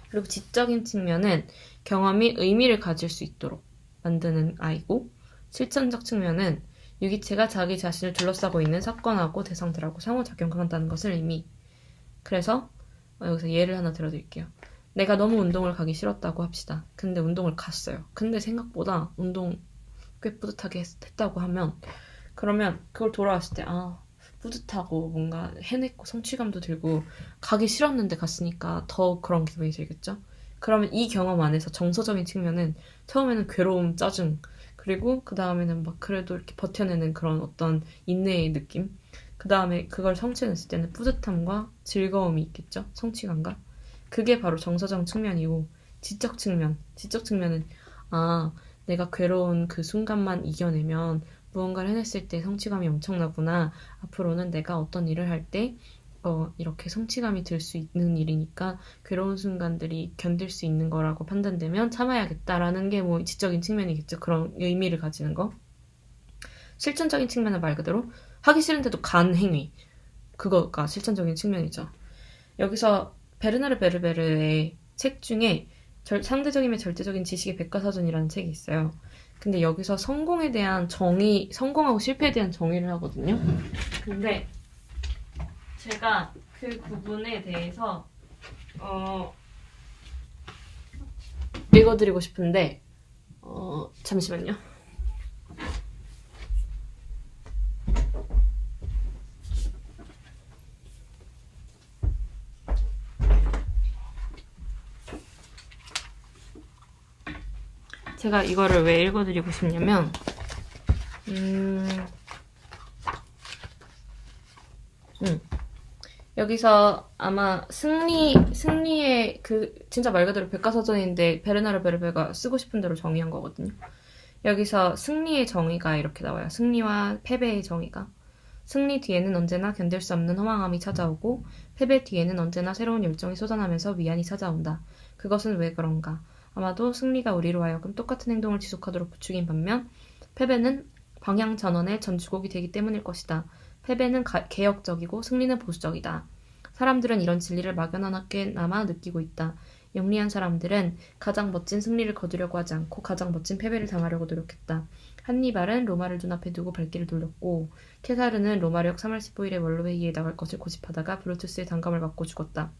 그리고 지적인 측면은 경험이 의미를 가질 수 있도록 만드는 아이고, 실천적 측면은 유기체가 자기 자신을 둘러싸고 있는 사건하고 대상들하고 상호작용한다는 것을 그래서 여기서 예를 하나 들어드릴게요. 내가 너무 운동을 가기 싫었다고 합시다. 근데 운동을 갔어요. 근데 생각보다 운동 꽤 뿌듯하게 했다고 하면, 그러면 그걸 돌아왔을 때 뿌듯하고 뭔가 해냈고 성취감도 들고 가기 싫었는데 갔으니까 더 그런 기분이 들겠죠? 그러면 이 경험 안에서 정서적인 측면은 처음에는 괴로움, 짜증, 그리고 그 다음에는 막 그래도 이렇게 버텨내는 그런 어떤 인내의 느낌, 그 다음에 그걸 성취했을 때는 뿌듯함과 즐거움이 있겠죠? 성취감과. 그게 바로 정서적 측면이고, 지적 측면은 내가 괴로운 그 순간만 이겨내면 무언가를 해냈을 때 성취감이 엄청나구나. 앞으로는 내가 어떤 일을 할 때 이렇게 성취감이 들 수 있는 일이니까 괴로운 순간들이 견딜 수 있는 거라고 판단되면 참아야겠다라는 게 뭐 지적인 측면이겠죠. 그런 의미를 가지는 거. 실천적인 측면은 말 그대로 하기 싫은데도 간 행위. 그거가 실천적인 측면이죠. 여기서 베르나르 베르베르의 책 중에 상대적이면 절대적인 지식의 백과사전이라는 책이 있어요. 근데 여기서 성공에 대한 정의, 성공하고 실패에 대한 정의를 하거든요. 근데 제가 그 부분에 대해서 읽어드리고 싶은데 잠시만요. 제가 이거를 왜 읽어드리고 싶냐면 여기서 아마 승리의 진짜 말 그대로 백과사전인데 베르나르 베르베가 쓰고 싶은 대로 정의한 거거든요. 여기서 승리의 정의가 이렇게 나와요. 승리와 패배의 정의가. 승리 뒤에는 언제나 견딜 수 없는 허망함이 찾아오고 패배 뒤에는 언제나 새로운 열정이 솟아나면서 위안이 찾아온다. 그것은 왜 그런가? 아마도 승리가 우리로 하여금 똑같은 행동을 지속하도록 부추긴 반면 패배는 방향 전환의 전주곡이 되기 때문일 것이다. 패배는 개혁적이고 승리는 보수적이다. 사람들은 이런 진리를 막연하게나마 느끼고 있다. 영리한 사람들은 가장 멋진 승리를 거두려고 하지 않고 가장 멋진 패배를 당하려고 노력했다. 한니발은 로마를 눈앞에 두고 발길을 돌렸고 케사르는 로마력 3월 15일에 원로회의에 나갈 것을 고집하다가 브루투스의 단검을 맞고 죽었다.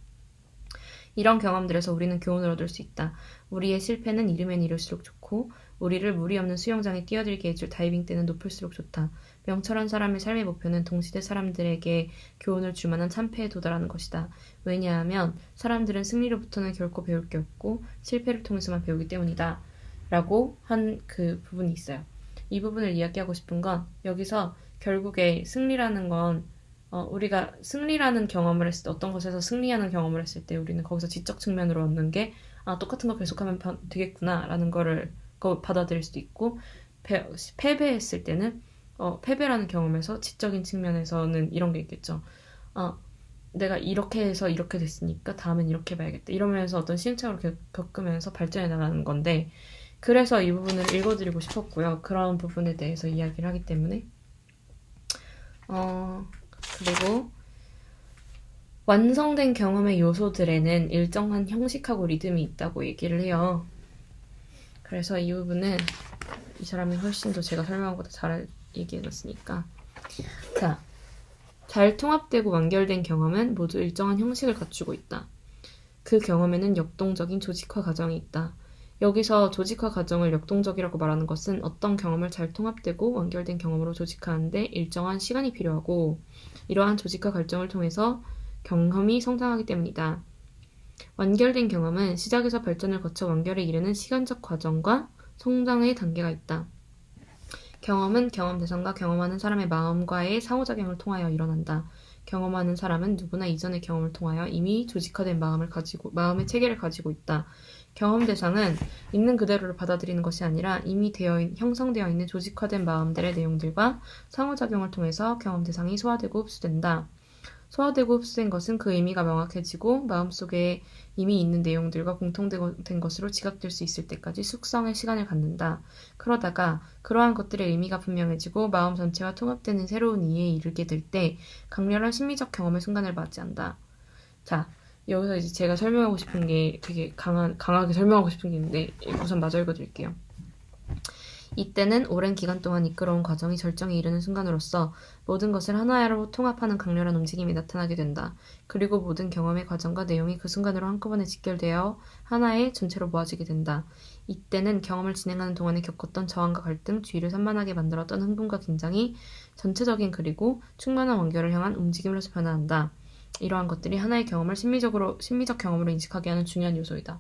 이런 경험들에서 우리는 교훈을 얻을 수 있다. 우리의 실패는 이르면 이를수록 좋고 우리를 무리 없는 수영장에 뛰어들게 해줄 다이빙 때는 높을수록 좋다. 명철한 사람의 삶의 목표는 동시대 사람들에게 교훈을 줄 만한 참패에 도달하는 것이다. 왜냐하면 사람들은 승리로부터는 결코 배울 게 없고 실패를 통해서만 배우기 때문이다. 라고 한 그 부분이 있어요. 이 부분을 이야기하고 싶은 건 여기서 결국에 승리라는 건 우리가 승리라는 경험을 했을 때 어떤 것에서 승리하는 경험을 했을 때 우리는 거기서 지적 측면으로 얻는 게 똑같은 거 계속하면 되겠구나 라는 거를 받아들일 수도 있고 패배했을 때는 패배라는 경험에서 지적인 측면에서는 이런 게 있겠죠. 내가 이렇게 해서 이렇게 됐으니까 다음엔 이렇게 해봐야겠다. 이러면서 어떤 시행착오를 겪으면서 발전해 나가는 건데 그래서 이 부분을 읽어드리고 싶었고요. 그런 부분에 대해서 이야기를 하기 때문에 그리고 완성된 경험의 요소들에는 일정한 형식하고 리듬이 있다고 얘기를 해요. 그래서 이 부분은 이 사람이 훨씬 더 제가 설명하고도 잘 얘기해줬으니까 자, 잘 통합되고 완결된 경험은 모두 일정한 형식을 갖추고 있다. 그 경험에는 역동적인 조직화 과정이 있다. 여기서 조직화 과정을 역동적이라고 말하는 것은 어떤 경험을 잘 통합되고 완결된 경험으로 조직하는데 일정한 시간이 필요하고 이러한 조직화 과정을 통해서 경험이 성장하기 때문이다. 완결된 경험은 시작에서 발전을 거쳐 완결에 이르는 시간적 과정과 성장의 단계가 있다. 경험은 경험 대상과 경험하는 사람의 마음과의 상호작용을 통하여 일어난다. 경험하는 사람은 누구나 이전의 경험을 통하여 이미 조직화된 마음의 체계를 가지고 있다. 경험 대상은 있는 그대로를 받아들이는 것이 아니라 이미 형성되어 있는 조직화된 마음들의 내용들과 상호작용을 통해서 경험 대상이 소화되고 흡수된다. 소화되고 흡수된 것은 그 의미가 명확해지고 마음속에 이미 있는 내용들과 공통된 것으로 지각될 수 있을 때까지 숙성의 시간을 갖는다. 그러다가 그러한 것들의 의미가 분명해지고 마음 전체와 통합되는 새로운 이해에 이르게 될 때 강렬한 심리적 경험의 순간을 맞이한다. 자, 여기서 이제 제가 설명하고 싶은 게 되게 강하게 설명하고 싶은 게 있는데 우선 마저 읽어드릴게요. 이때는 오랜 기간 동안 이끌어온 과정이 절정에 이르는 순간으로서 모든 것을 하나로 통합하는 강렬한 움직임이 나타나게 된다. 그리고 모든 경험의 과정과 내용이 그 순간으로 한꺼번에 직결되어 하나의 전체로 모아지게 된다. 이때는 경험을 진행하는 동안에 겪었던 저항과 갈등, 주의를 산만하게 만들었던 흥분과 긴장이 전체적인 그리고 충만한 완결을 향한 움직임으로서 변화한다. 이러한 것들이 하나의 경험을 심미적 경험으로 인식하게 하는 중요한 요소이다.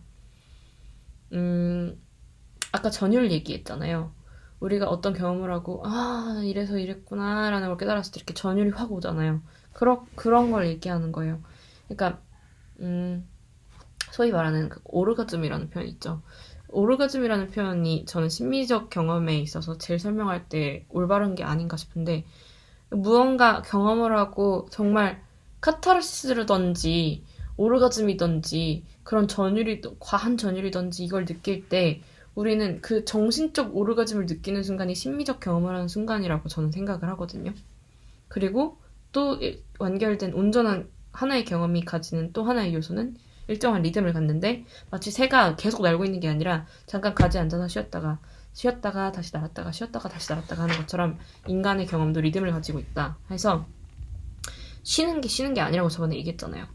아까 전율 얘기했잖아요. 우리가 어떤 경험을 하고 이래서 이랬구나 라는 걸 깨달았을 때 이렇게 전율이 확 오잖아요. 그런 걸 얘기하는 거예요. 그러니까 소위 말하는 그 오르가즘이라는 표현 있죠. 오르가즘이라는 표현이 저는 심미적 경험에 있어서 제일 설명할 때 올바른 게 아닌가 싶은데 무언가 경험을 하고 정말 카타르시스라든지 오르가즘이든지 그런 과한 전율이든지 이걸 느낄 때 우리는 그 정신적 오르가즘을 느끼는 순간이 심미적 경험을 하는 순간이라고 저는 생각을 하거든요. 그리고 또 완결된 온전한 하나의 경험이 가지는 또 하나의 요소는 일정한 리듬을 갖는데 마치 새가 계속 날고 있는 게 아니라 잠깐 가지에 앉아서 쉬었다가 다시 날았다가 쉬었다가 다시 날았다가 하는 것처럼 인간의 경험도 리듬을 가지고 있다 해서 쉬는 게 아니라고 저번에 얘기했잖아요.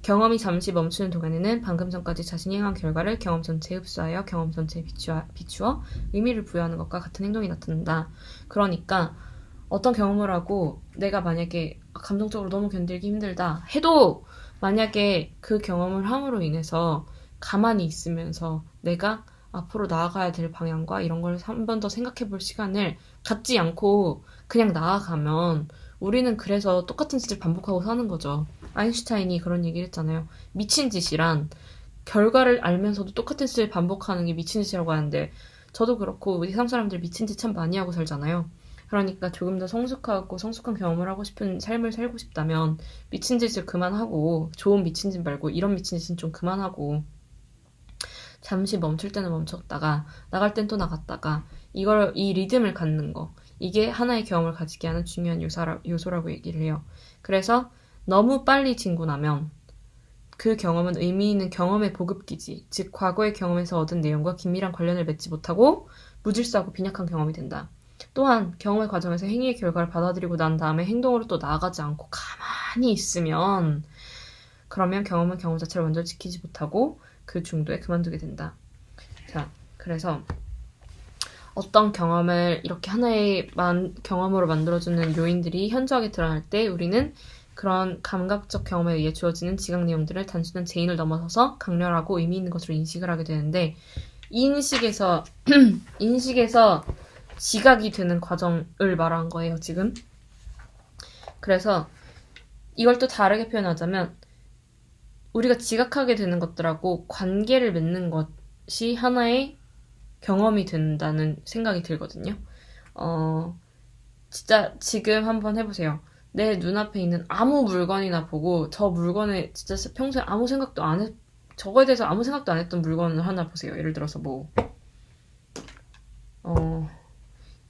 경험이 잠시 멈추는 동안에는 방금 전까지 자신이 행한 결과를 경험 전체에 흡수하여 경험 전체에 비추어 의미를 부여하는 것과 같은 행동이 나타난다. 그러니까 어떤 경험을 하고 내가 만약에 감정적으로 너무 견디기 힘들다 해도 만약에 그 경험을 함으로 인해서 가만히 있으면서 내가 앞으로 나아가야 될 방향과 이런 걸 한 번 더 생각해 볼 시간을 갖지 않고 그냥 나아가면 우리는 그래서 똑같은 짓을 반복하고 사는 거죠. 아인슈타인이 그런 얘기를 했잖아요. 미친 짓이란 결과를 알면서도 똑같은 짓을 반복하는 게 미친 짓이라고 하는데 저도 그렇고 우리 세상 사람들 미친 짓 참 많이 하고 살잖아요. 그러니까 조금 더 성숙하고 성숙한 경험을 하고 싶은 삶을 살고 싶다면 미친 짓을 그만하고 좋은 미친 짓 말고 이런 미친 짓은 좀 그만하고 잠시 멈출 때는 멈췄다가 나갈 땐 또 나갔다가 이 리듬을 갖는 거 이게 하나의 경험을 가지게 하는 중요한 요소라고 얘기를 해요. 그래서 너무 빨리 진고 나면 그 경험은 의미 있는 경험의 보급기지, 즉 과거의 경험에서 얻은 내용과 긴밀한 관련을 맺지 못하고 무질서하고 빈약한 경험이 된다. 또한 경험의 과정에서 행위의 결과를 받아들이고 난 다음에 행동으로 또 나아가지 않고 가만히 있으면 그러면 경험은 경험 자체를 완전히 지키지 못하고 그 중도에 그만두게 된다. 자, 그래서 어떤 경험을 이렇게 하나의 경험으로 만들어주는 요인들이 현저하게 드러날 때 우리는 그런 감각적 경험에 의해 주어지는 지각 내용들을 단순한 제인을 넘어서서 강렬하고 의미 있는 것으로 인식을 하게 되는데 이 인식에서 지각이 되는 과정을 말한 거예요, 지금. 그래서 이걸 또 다르게 표현하자면 우리가 지각하게 되는 것들하고 관계를 맺는 것이 하나의 경험이 된다는 생각이 들거든요. 진짜 지금 한번 해보세요. 내 눈앞에 있는 아무 물건이나 보고 저 물건에 진짜 평소에 저거에 대해서 아무 생각도 안 했던 물건을 하나 보세요. 예를 들어서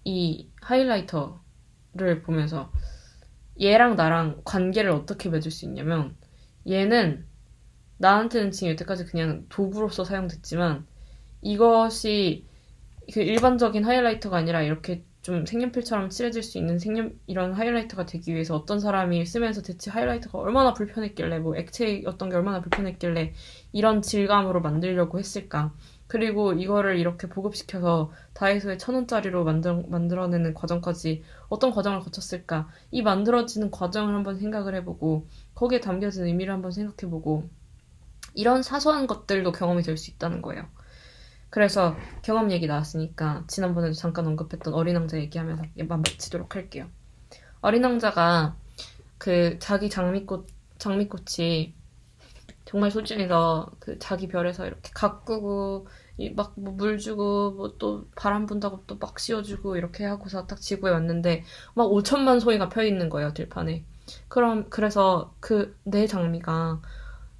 이 하이라이터를 보면서 얘랑 나랑 관계를 어떻게 맺을 수 있냐면 얘는 나한테는 지금 여태까지 그냥 도구로서 사용됐지만 이것이 그 일반적인 하이라이터가 아니라 이렇게 좀 색연필처럼 칠해질 수 있는 이런 하이라이터가 되기 위해서 어떤 사람이 쓰면서 대체 하이라이터가 얼마나 불편했길래 액체였던 게 얼마나 불편했길래 이런 질감으로 만들려고 했을까. 그리고 이거를 이렇게 보급시켜서 다이소에 1,000원짜리로 만들어내는 과정까지 어떤 과정을 거쳤을까. 이 만들어지는 과정을 한번 생각을 해보고 거기에 담겨진 의미를 한번 생각해보고 이런 사소한 것들도 경험이 될 수 있다는 거예요. 그래서 경험 얘기 나왔으니까 지난번에도 잠깐 언급했던 어린 왕자 얘기하면서 마치도록 할게요. 어린 왕자가 그 자기 장미꽃이 정말 소중해서 그 자기 별에서 이렇게 가꾸고 막 물 주고 뭐 또 바람 분다고 또 막 씌워주고 이렇게 하고서 딱 지구에 왔는데 막 5천만 송이가 펴 있는 거예요, 들판에. 그래서 내 장미가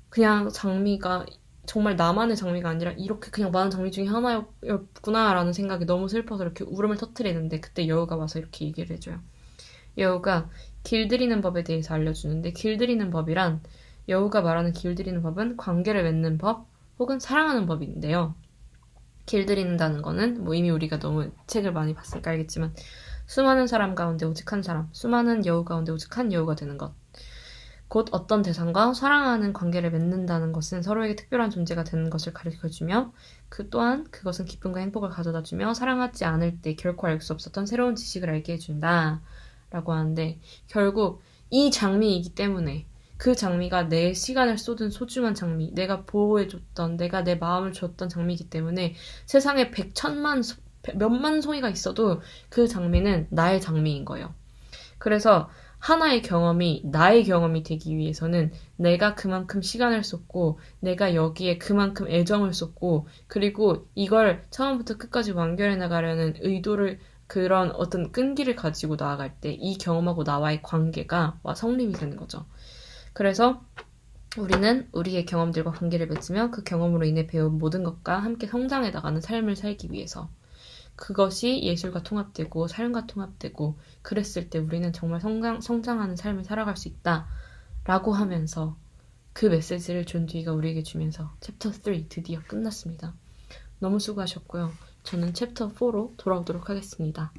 그냥 장미가 정말 나만의 장미가 아니라 이렇게 그냥 많은 장미 중에 하나였구나라는 생각이 너무 슬퍼서 이렇게 울음을 터뜨리는데 그때 여우가 와서 이렇게 얘기를 해줘요. 여우가 길들이는 법에 대해서 알려주는데 길들이는 법이란 여우가 말하는 길들이는 법은 관계를 맺는 법 혹은 사랑하는 법인데요. 길들인다는 거는 이미 우리가 너무 책을 많이 봤으니까 알겠지만 수많은 사람 가운데 오직 한 사람, 수많은 여우 가운데 오직 한 여우가 되는 것. 곧 어떤 대상과 사랑하는 관계를 맺는다는 것은 서로에게 특별한 존재가 되는 것을 가르쳐주며 또한 그것은 기쁨과 행복을 가져다주며 사랑하지 않을 때 결코 알 수 없었던 새로운 지식을 알게 해준다 라고 하는데 결국 이 장미이기 때문에 그 장미가 내 시간을 쏟은 소중한 장미, 내가 보호해줬던, 내가 내 마음을 줬던 장미이기 때문에 세상에 몇만 송이가 있어도 그 장미는 나의 장미인 거예요. 그래서 하나의 경험이 나의 경험이 되기 위해서는 내가 그만큼 시간을 쏟고 내가 여기에 그만큼 애정을 쏟고 그리고 이걸 처음부터 끝까지 완결해 나가려는 의도를 그런 어떤 끈기를 가지고 나아갈 때 이 경험하고 나와의 관계가 성립이 되는 거죠. 그래서 우리는 우리의 경험들과 관계를 맺으며 그 경험으로 인해 배운 모든 것과 함께 성장해 나가는 삶을 살기 위해서 그것이 예술과 통합되고 삶과 통합되고 그랬을 때 우리는 정말 성장하는 삶을 살아갈 수 있다 라고 하면서 그 메시지를 존 듀이가 우리에게 주면서 챕터 3 드디어 끝났습니다. 너무 수고하셨고요. 저는 챕터 4로 돌아오도록 하겠습니다.